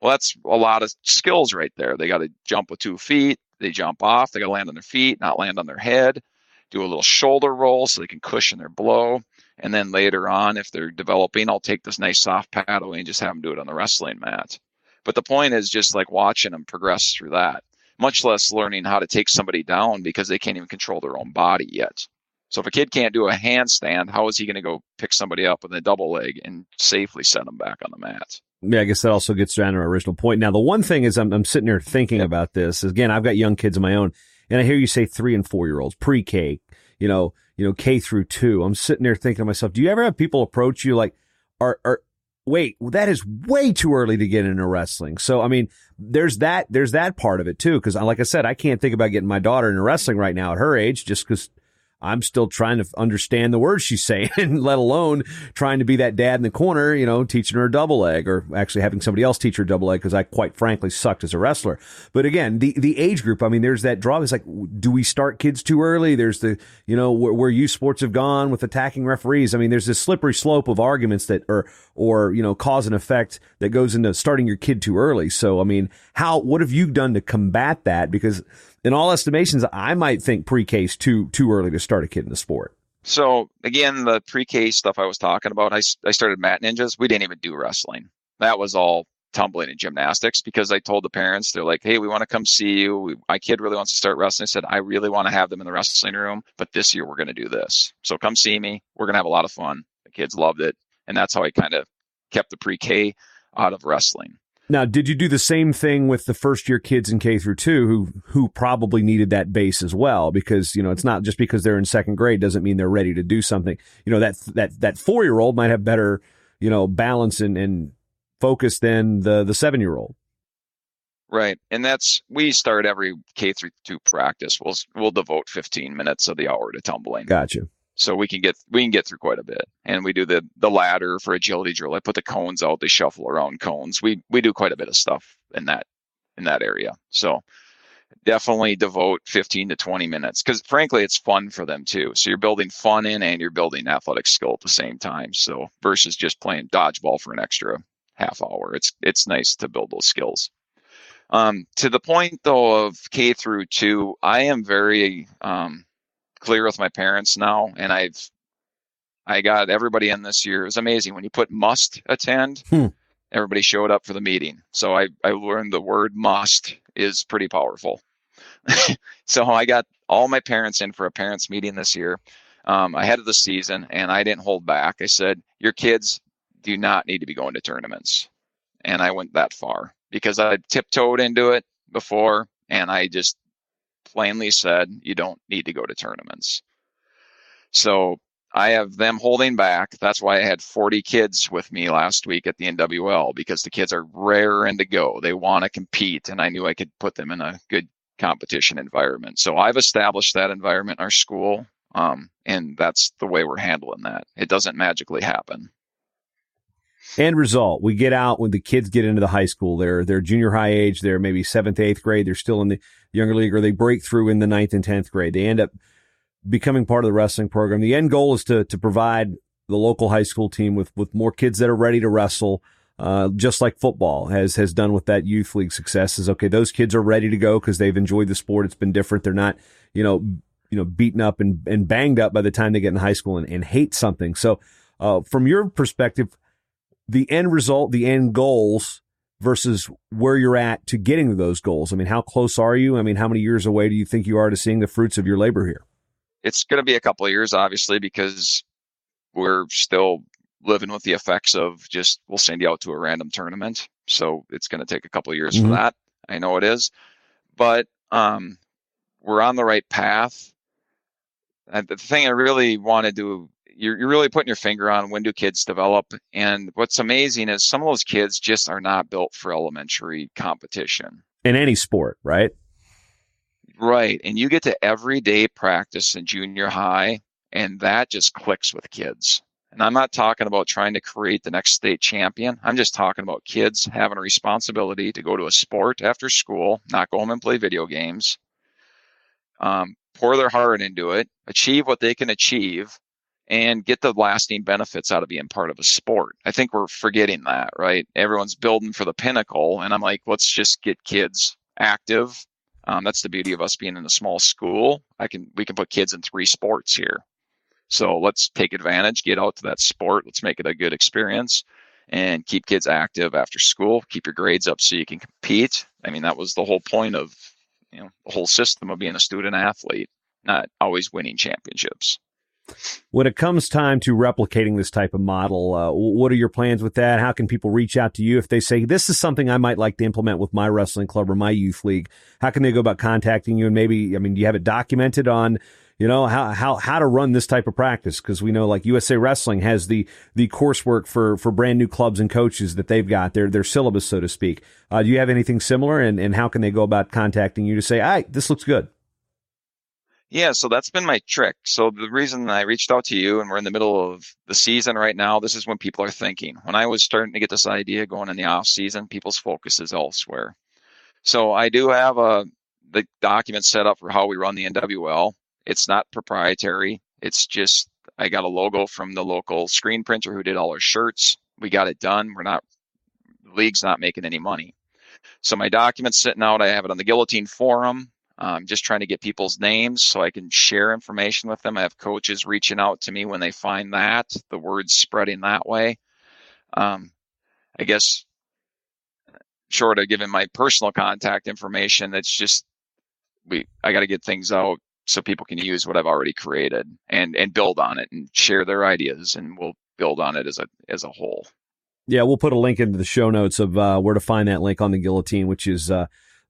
Speaker 3: Well, that's a lot of skills right there. They got to jump with 2 feet. They jump off. They got to land on their feet, not land on their head. Do a little shoulder roll so they can cushion their blow. And then later on, if they're developing, I'll take this nice soft pad away and just have them do it on the wrestling mat. But the point is just like watching them progress through that, much less learning how to take somebody down because they can't even control their own body yet. So if a kid can't do a handstand, how is he going to go pick somebody up with a double leg and safely set them back on the mat?
Speaker 2: Yeah, I guess that also gets down to our original point. Now, the one thing is I'm sitting here thinking about this. Again, I've got young kids of my own, and I hear you say 3 and 4-year-olds, pre-K, K through 2. I'm sitting there thinking to myself, do you ever have people approach you like, wait, that is way too early to get into wrestling? So, I mean, there's that part of it too. Cause like I said, I can't think about getting my daughter into wrestling right now at her age just cause I'm still trying to understand the words she's saying, let alone trying to be that dad in the corner, teaching her a double leg, or actually having somebody else teach her a double leg, because I quite frankly sucked as a wrestler. But again, the age group, I mean, there's that draw. It's like, do we start kids too early? There's the, where youth sports have gone with attacking referees. I mean, there's this slippery slope of arguments that or cause and effect that goes into starting your kid too early. So, I mean, what have you done to combat that? Because in all estimations, I might think pre-K is too early to start a kid in the sport.
Speaker 3: So again, the pre-K stuff I was talking about, I started Mat Ninjas. We didn't even do wrestling. That was all tumbling and gymnastics, because I told the parents, they're like, hey, we want to come see you. My kid really wants to start wrestling. I said, I really want to have them in the wrestling room, but this year we're going to do this. So come see me. We're going to have a lot of fun. The kids loved it. And that's how I kind of kept the pre-K out of wrestling.
Speaker 2: Now, did you do the same thing with the first year kids in K through 2 who probably needed that base as well? Because, it's not just because they're in second grade doesn't mean they're ready to do something. That 4-year-old might have better, balance and focus than the 7-year-old.
Speaker 3: Right. And we start every K through 2 practice. We'll devote 15 minutes of the hour to tumbling.
Speaker 2: Gotcha.
Speaker 3: So we can get through quite a bit. And we do the ladder for agility drill. I put the cones out, they shuffle around cones. We do quite a bit of stuff in that area. So definitely devote 15 to 20 minutes, because frankly, it's fun for them too. So you're building fun in and you're building athletic skill at the same time. So versus just playing dodgeball for an extra half hour, it's nice to build those skills. To the point though of K through 2, I am very clear with my parents now, and I got everybody in this year. It was amazing when you put must attend. Everybody showed up for the meeting. So I learned the word must is pretty powerful. So I got all my parents in for a parents meeting this year ahead of the season, and I didn't hold back. I said, your kids do not need to be going to tournaments. And I went that far because I tiptoed into it before, and I just plainly said, you don't need to go to tournaments. So I have them holding back. That's why I had 40 kids with me last week at the NWL, because the kids are raring to go. They want to compete, and I knew I could put them in a good competition environment. So I've established that environment in our school, and that's the way we're handling that. It doesn't magically happen.
Speaker 2: End result, we get out when the kids get into the high school. They're junior high age. They're maybe 7th, 8th grade. They're still in the younger league, or they break through in the 9th and 10th grade. They end up becoming part of the wrestling program. The end goal is to provide the local high school team with more kids that are ready to wrestle, just like football has done with that youth league success. Is okay, those kids are ready to go because they've enjoyed the sport. It's been different. They're not, beaten up and banged up by the time they get in high school and hate something. So, from your perspective, the end result, the end goals versus where you're at to getting to those goals. I mean, how close are you? I mean, how many years away do you think you are to seeing the fruits of your labor here?
Speaker 3: It's going to be a couple of years, obviously, because we're still living with the effects of we'll send you out to a random tournament. So it's going to take a couple of years for that. I know it is, but we're on the right path. And the thing I really want to do, you're really putting your finger on, when do kids develop? And what's amazing is some of those kids just are not built for elementary competition.
Speaker 2: In any sport, right?
Speaker 3: Right. And you get to everyday practice in junior high, and that just clicks with kids. And I'm not talking about trying to create the next state champion. I'm just talking about kids having a responsibility to go to a sport after school, not go home and play video games, pour their heart into it, achieve what they can achieve, and get the lasting benefits out of being part of a sport. I think we're forgetting that, right? Everyone's building for the pinnacle, and I'm like, let's just get kids active. That's the beauty of us being in a small school. We can put kids in 3 sports here. So let's take advantage, get out to that sport. Let's make it a good experience and keep kids active after school. Keep your grades up so you can compete. I mean, that was the whole point of the whole system of being a student athlete, not always winning championships.
Speaker 2: When it comes time to replicating this type of model, what are your plans with that? How can people reach out to you if they say, this is something I might like to implement with my wrestling club or my youth league? How can they go about contacting you? And maybe, do you have it documented on, how to run this type of practice? Because we know like USA Wrestling has the coursework for brand new clubs and coaches that they've got, their syllabus, so to speak. Do you have anything similar? And how can they go about contacting you to say, this looks good?
Speaker 3: Yeah, so that's been my trick. So the reason I reached out to you, and we're in the middle of the season right now, this is when people are thinking. When I was starting to get this idea going in the off season, people's focus is elsewhere. So I do have the document set up for how we run the NWL. It's not proprietary. It's just I got a logo from the local screen printer who did all our shirts. We got it done. The league's not making any money. So my document's sitting out. I have it on the Guillotine Forum. Just trying to get people's names so I can share information with them. I have coaches reaching out to me when they find that, the word's spreading that way. I guess short of giving my personal contact information, it's just I got to get things out so people can use what I've already created and build on it and share their ideas, and we'll build on it as a whole.
Speaker 2: Yeah, we'll put a link into the show notes of where to find that link on the Guillotine, which is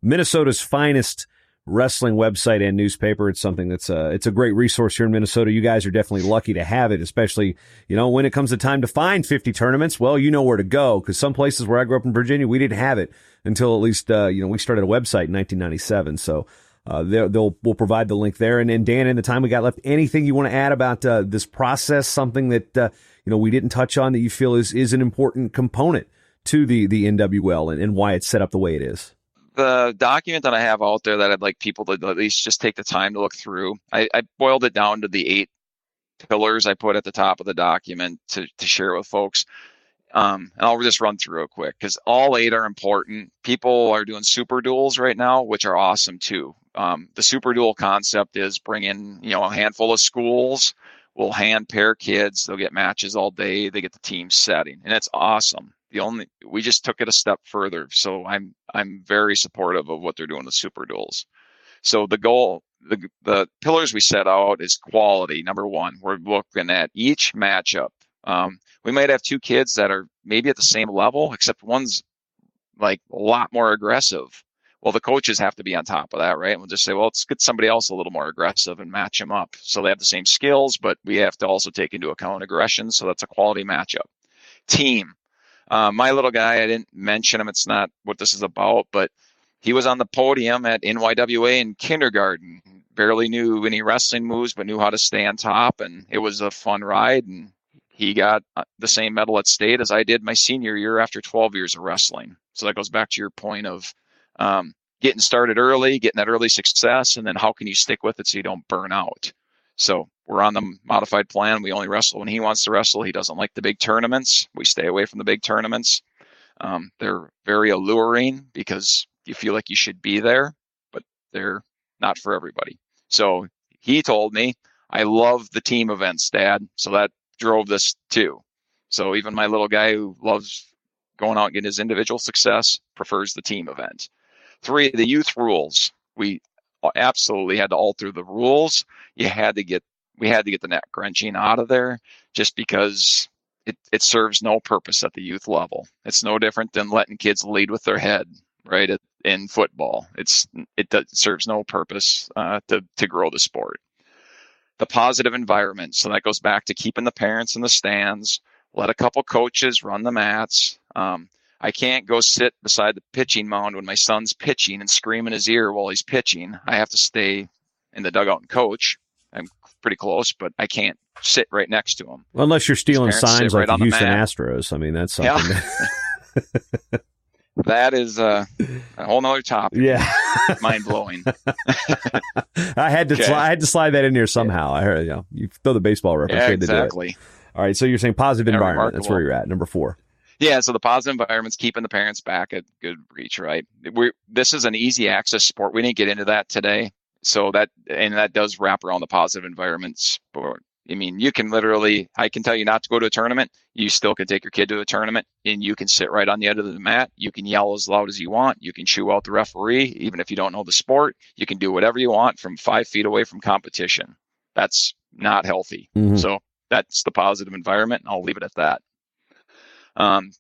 Speaker 2: Minnesota's finest wrestling website and newspaper. It's something that's it's a great resource here in Minnesota. You guys are definitely lucky to have it, especially, when it comes to time to find 50 tournaments. Well, you know where to go, because some places where I grew up in Virginia, we didn't have it until at least, we started a website in 1997. So we'll provide the link there. And Dan, in the time we got left, anything you want to add about this process, something that, we didn't touch on that you feel is an important component to the NWL and why it's set up the way it is?
Speaker 3: The document that I have out there that I'd like people to at least just take the time to look through, I boiled it down to the 8 pillars I put at the top of the document to share with folks. And I'll just run through it quick because all 8 are important. People are doing super duels right now, which are awesome too. The super duel concept is bring in, a handful of schools. We'll hand pair kids. They'll get matches all day. They get the team setting, and it's awesome. We just took it a step further. So I'm very supportive of what they're doing with super duels. So the goal, the pillars we set out is quality. Number 1, we're looking at each matchup. We might have 2 kids that are maybe at the same level, except one's like a lot more aggressive. Well, the coaches have to be on top of that, right? And we'll just say, well, let's get somebody else a little more aggressive and match them up. So they have the same skills, but we have to also take into account aggression. So that's a quality matchup. Team. My little guy, I didn't mention him. It's not what this is about, but he was on the podium at NYWA in kindergarten. Barely knew any wrestling moves, but knew how to stay on top. And it was a fun ride. And he got the same medal at state as I did my senior year after 12 years of wrestling. So that goes back to your point of getting started early, getting that early success, and then how can you stick with it so you don't burn out? So we're on the modified plan. We only wrestle when he wants to wrestle. He doesn't like the big tournaments. We stay away from the big tournaments. They're very alluring because you feel like you should be there, but they're not for everybody. So he told me, I love the team events, Dad. So that drove this too. So even my little guy who loves going out and getting his individual success prefers the team event. 3, the youth rules. We absolutely had to alter the rules. We had to get the neck crunching out of there just because it serves no purpose at the youth level. It's no different than letting kids lead with their head, right? In football, it serves no purpose to grow the sport. The positive environment. So that goes back to keeping the parents in the stands. Let a couple coaches run the mats. I can't go sit beside the pitching mound when my son's pitching and scream in his ear while he's pitching. I have to stay in the dugout and coach. I'm pretty close, but I can't sit right next to him.
Speaker 2: Well, unless you're stealing signs like
Speaker 3: right
Speaker 2: the Houston Astros. I mean, that's something.
Speaker 3: Yeah. That is a whole nother topic.
Speaker 2: Yeah.
Speaker 3: Mind blowing.
Speaker 2: I had to slide that in here somehow. I heard, you throw the baseball reference.
Speaker 3: Yeah, exactly.
Speaker 2: All right. So you're saying positive environment.
Speaker 3: Remarkable.
Speaker 2: That's where you're at. Number 4.
Speaker 3: Yeah, so the positive environment's keeping the parents back at good reach, right? This is an easy access sport. We didn't get into that today. So that does wrap around the positive environment sport. I mean, you can literally, I can tell you not to go to a tournament. You still can take your kid to a tournament and you can sit right on the edge of the mat. You can yell as loud as you want. You can chew out the referee, even if you don't know the sport. You can do whatever you want from 5 feet away from competition. That's not healthy. Mm-hmm. So that's the positive environment, and I'll leave it at that.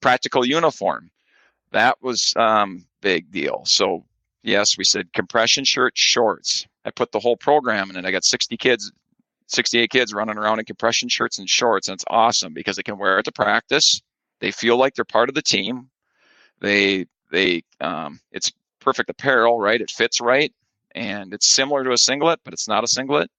Speaker 3: Practical uniform. That was big deal. So yes, we said compression shirts, shorts. I put the whole program in it. I got 68 kids running around in compression shirts and shorts, and it's awesome because they can wear it to practice. They feel like they're part of the team. It's perfect apparel, right? It fits right, and it's similar to a singlet, but it's not a singlet.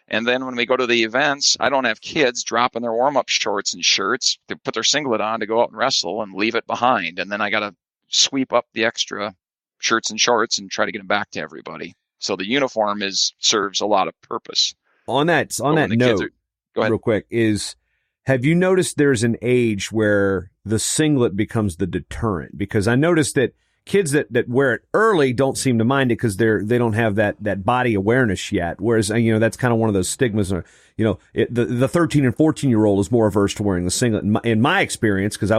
Speaker 3: And then when we go to the events, I don't have kids dropping their warm-up shorts and shirts to put their singlet on to go out and wrestle and leave it behind. And then I got to sweep up the extra shirts and shorts and try to get them back to everybody. So the uniform serves a lot of purpose.
Speaker 2: On that note,
Speaker 3: go ahead.
Speaker 2: Real quick, have you noticed there's an age where the singlet becomes the deterrent? Because I noticed that kids that wear it early don't seem to mind it because they don't have that body awareness yet. Whereas, that's kind of one of those stigmas. The 13 and 14-year-old is more averse to wearing the singlet. In my experience, because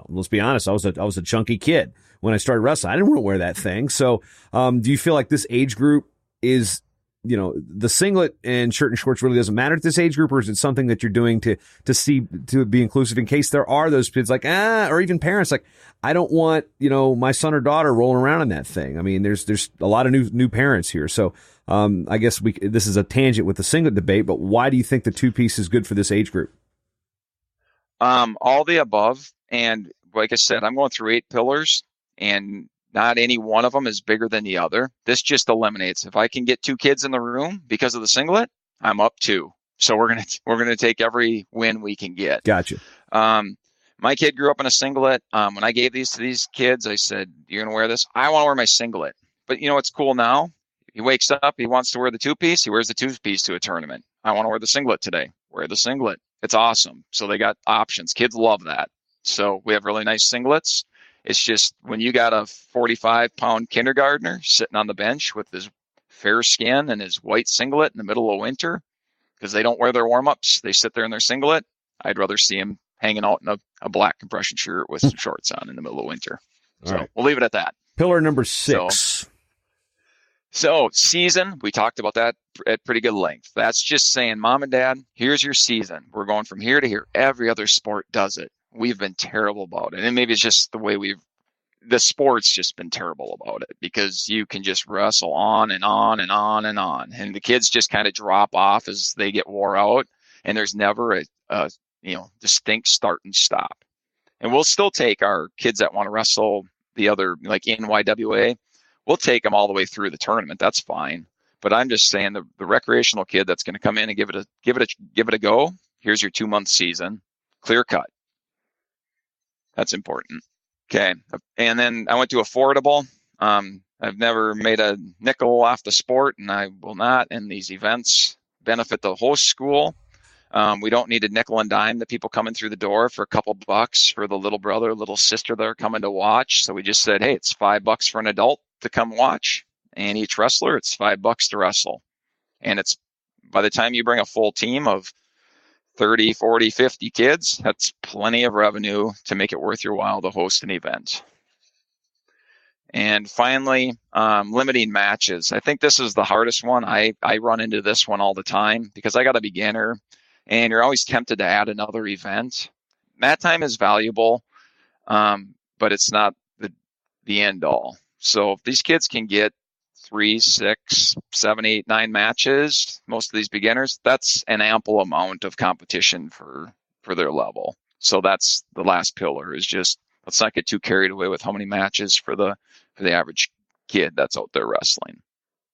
Speaker 2: let's be honest, I was a chunky kid when I started wrestling. I didn't want to wear that thing. So, do you feel like this age group is, the singlet and shirt and shorts really doesn't matter at this age group, or is it something that you're doing to be inclusive in case there are those kids like, or even parents like, I don't want, my son or daughter rolling around in that thing. I mean, there's a lot of new parents here. So, I guess this is a tangent with the singlet debate, but why do you think the two-piece is good for this age group?
Speaker 3: All the above. And like I said, I'm going through 8 pillars, and not any one of them is bigger than the other. This just eliminates. If I can get 2 kids in the room because of the singlet, I'm up 2. So we're gonna take every win we can get.
Speaker 2: Gotcha.
Speaker 3: My kid grew up in a singlet. When I gave these to these kids, I said, "You're gonna wear this?" I want to wear my singlet. But what's cool now? He wakes up, he wants to wear the 2-piece. He wears the 2-piece to a tournament. I want to wear the singlet today. Wear the singlet. It's awesome. So they got options. Kids love that. So we have really nice singlets. It's just when you got a 45-pound kindergartner sitting on the bench with his fair skin and his white singlet in the middle of winter, because they don't wear their warm-ups, they sit there in their singlet. I'd rather see him hanging out in a black compression shirt with some shorts on in the middle of winter. So right. We'll leave it at that.
Speaker 2: Pillar number 6.
Speaker 3: So season, we talked about that at pretty good length. That's just saying, Mom and Dad, here's your season. We're going from here to here. Every other sport does it. We've been terrible about it. And maybe it's just the way the sport's just been terrible about it, because you can just wrestle on and on and on and on. And the kids just kind of drop off as they get wore out. And there's never a distinct start and stop. And we'll still take our kids that want to wrestle the other, like NYWA, we'll take them all the way through the tournament. That's fine. But I'm just saying the recreational kid that's going to come in and give it a go. Here's your 2-month season, clear cut. That's important. Okay. And then I went to affordable. I've never made a nickel off the sport, and I will not. And these events benefit the host school. We don't need a nickel and dime the people coming through the door for a couple bucks for the little brother, little sister that are coming to watch. So we just said, hey, it's $5 for an adult to come watch, and each wrestler, it's $5 to wrestle. And it's, by the time you bring a full team of 30, 40, 50 kids, that's plenty of revenue to make it worth your while to host an event. And finally, limiting matches. I think this is the hardest one. I run into this one all the time because I got a beginner, and you're always tempted to add another event. Mat time is valuable, but it's not the end all. So if these kids can get 3, 6, 7, 8, 9 matches, most of these beginners, that's an ample amount of competition for their level. So that's the last pillar, is just, let's not get too carried away with how many matches for the average kid that's out there wrestling.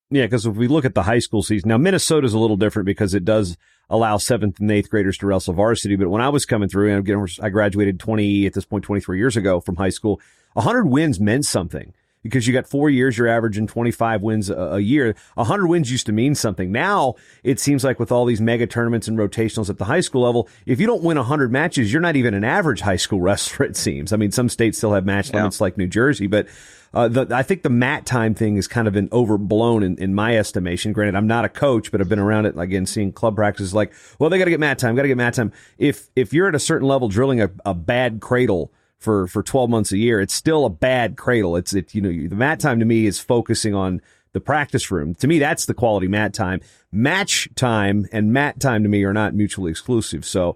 Speaker 2: Yeah, because if we look at the high school season, now Minnesota's a little different because it does allow 7th and 8th graders to wrestle varsity. But when I was coming through, and again, I graduated 23 years ago from high school, 100 wins meant something. Because you got 4 years, you're averaging 25 wins a year. 100 wins used to mean something. Now, it seems like with all these mega tournaments and rotationals at the high school level, if you don't win 100 matches, you're not even an average high school wrestler, it seems. I mean, some states still have match limits like New Jersey, but I think the mat time thing is kind of been overblown in my estimation. Granted, I'm not a coach, but I've been around it, again, seeing club practices like, well, they got to get mat time. If you're at a certain level drilling a bad cradle for 12 months a year, it's still a bad cradle. The mat time to me is focusing on the practice room. To me, that's the quality mat time. Match time and mat time to me are not mutually exclusive. So,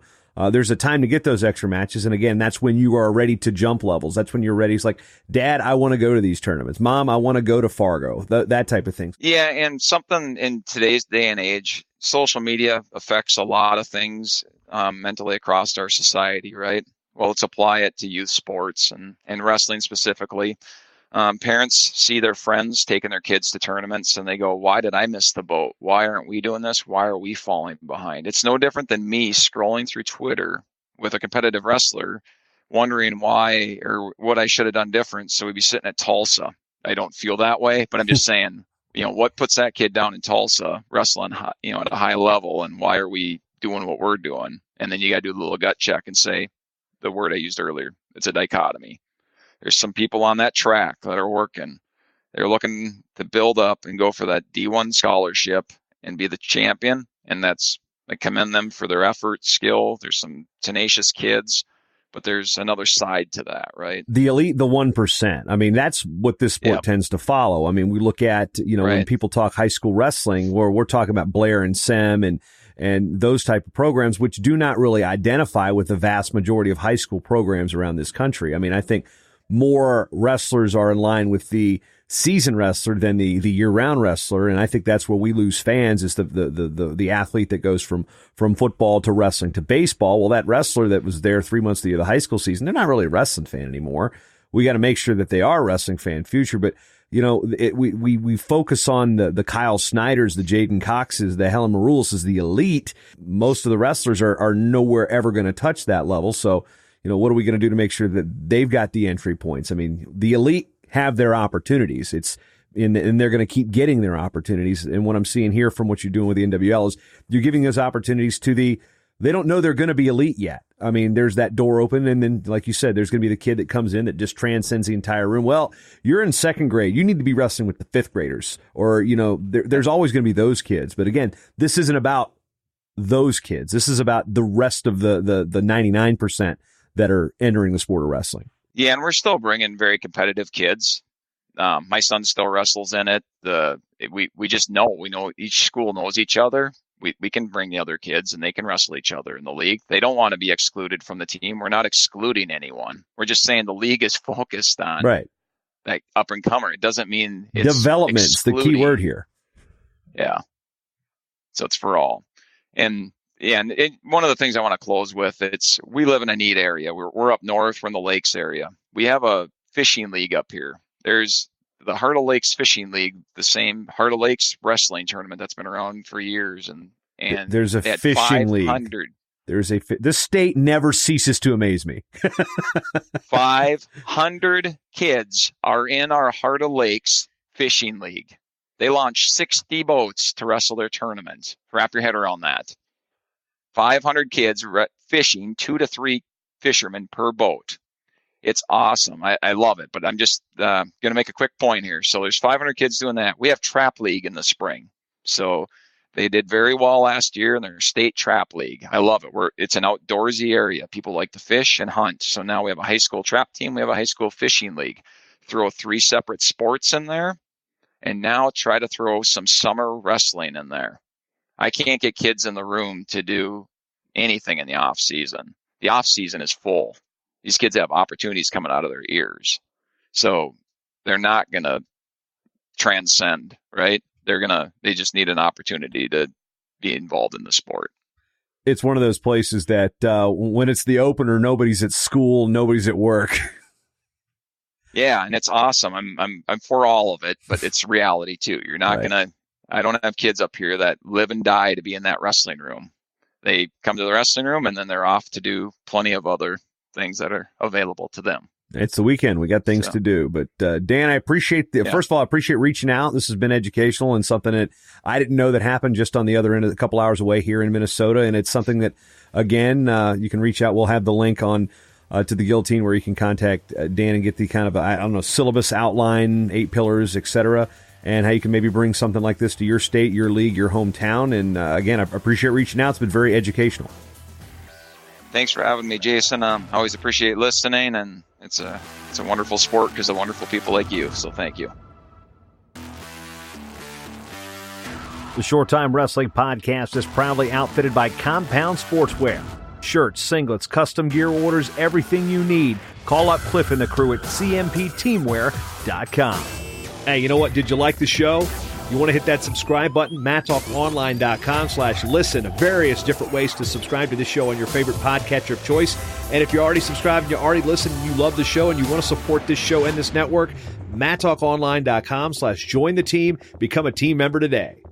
Speaker 2: there's a time to get those extra matches. And again, that's when you are ready to jump levels. That's when you're ready. It's like, Dad, I want to go to these tournaments. Mom, I want to go to Fargo. That type of thing. Yeah.
Speaker 3: And something in today's day and age, social media affects a lot of things, mentally across our society, right? Well, let's apply it to youth sports and wrestling specifically. Parents see their friends taking their kids to tournaments and they go, why did I miss the boat? Why aren't we doing this? Why are we falling behind? It's no different than me scrolling through Twitter with a competitive wrestler, wondering why or what I should have done different. So we'd be sitting at Tulsa. I don't feel that way, but I'm just saying, what puts that kid down in Tulsa wrestling, at a high level, and why are we doing what we're doing? And then you got to do a little gut check and say the word I used earlier. It's a dichotomy. There's some people on that track that are working. They're looking to build up and go for that D1 scholarship and be the champion. And I commend them for their effort, skill. There's some tenacious kids, but there's another side to that, right?
Speaker 2: The elite, the 1%. I mean, that's what this sport tends to follow. I mean, we look at, when people talk high school wrestling, where we're talking about Blair and Sem and those type of programs, which do not really identify with the vast majority of high school programs around this country. I mean, I think more wrestlers are in line with the season wrestler than the year-round wrestler, and I think that's where we lose fans is the athlete that goes from football to wrestling to baseball. Well, that wrestler that was there 3 months of the high school season, they're not really a wrestling fan anymore. We got to make sure that they are a wrestling fan in future, but we focus on the Kyle Snyders, the Jaden Coxes, the Helen Maroulis, the elite. Most of the wrestlers are nowhere ever going to touch that level, so what are we going to do to make sure that they've got the entry points? I mean, the elite have their opportunities. And they're going to keep getting their opportunities. And what I'm seeing here from what you're doing with the NWL is you're giving those opportunities to they don't know they're going to be elite yet. I mean, there's that door open. And then, like you said, there's going to be the kid that comes in that just transcends the entire room. Well, you're in second grade. You need to be wrestling with the fifth graders or, there's always going to be those kids. But again, this isn't about those kids. This is about the rest of the 99% that are entering the sport of wrestling.
Speaker 3: Yeah, and we're still bringing very competitive kids. My son still wrestles in it. We just know, each school knows each other. We can bring the other kids and they can wrestle each other in the league. They don't want to be excluded from the team. We're not excluding anyone. We're just saying the league is focused on that up and comer. It doesn't mean it's
Speaker 2: development's the key word here.
Speaker 3: Yeah. So it's for all. And one of the things I want to close with, we live in a neat area. We're up north. We're in the lakes area. We have a fishing league up here. There's the Heart of Lakes Fishing League, the same Heart of Lakes wrestling tournament that's been around for years. And
Speaker 2: there's a fishing league. This state never ceases to amaze me.
Speaker 3: 500 kids are in our Heart of Lakes Fishing League. They launch 60 boats to wrestle their tournament. Wrap your head around that. 500 kids fishing, 2 to 3 fishermen per boat. It's awesome. I love it, but I'm just going to make a quick point here. So there's 500 kids doing that. We have trap league in the spring. So they did very well last year in their state trap league. I love it. It's an outdoorsy area. People like to fish and hunt. So now we have a high school trap team. We have a high school fishing league. Throw 3 separate sports in there, and now try to throw some summer wrestling in there. I can't get kids in the room to do anything in the off season. The off season is full. These kids have opportunities coming out of their ears. So they're not going to transcend, right? They just need an opportunity to be involved in the sport.
Speaker 2: It's one of those places that when it's the opener, nobody's at school, nobody's at work.
Speaker 3: Yeah, and it's awesome. I'm for all of it, but it's reality too. You're not I don't have kids up here that live and die to be in that wrestling room. They come to the wrestling room and then they're off to do plenty of other things that are available to them.
Speaker 2: It's the weekend. We got things to do. But Dan, I appreciate first of all, I appreciate reaching out. This has been educational and something that I didn't know that happened just on the other end of a couple hours away here in Minnesota. And it's something that, again, you can reach out. We'll have the link on to the Guillotine where you can contact Dan and get the kind of, syllabus outline, 8 pillars, etc., and how you can maybe bring something like this to your state, your league, your hometown. And again, I appreciate reaching out. It's been very educational.
Speaker 3: Thanks for having me, Jason. I always appreciate listening, and it's a wonderful sport because of wonderful people like you. So thank you.
Speaker 2: The Short-Time Wrestling Podcast is proudly outfitted by Compound Sportswear. Shirts, singlets, custom gear orders, everything you need. Call up Cliff and the crew at cmpteamwear.com. Hey, you know what? Did you like the show? You want to hit that subscribe button? MatTalkOnline.com/listen. Various different ways to subscribe to this show on your favorite podcatcher of choice. And if you're already subscribed and you already listened and you love the show and you want to support this show and this network, MattTalkOnline.com/join the team. Become a team member today.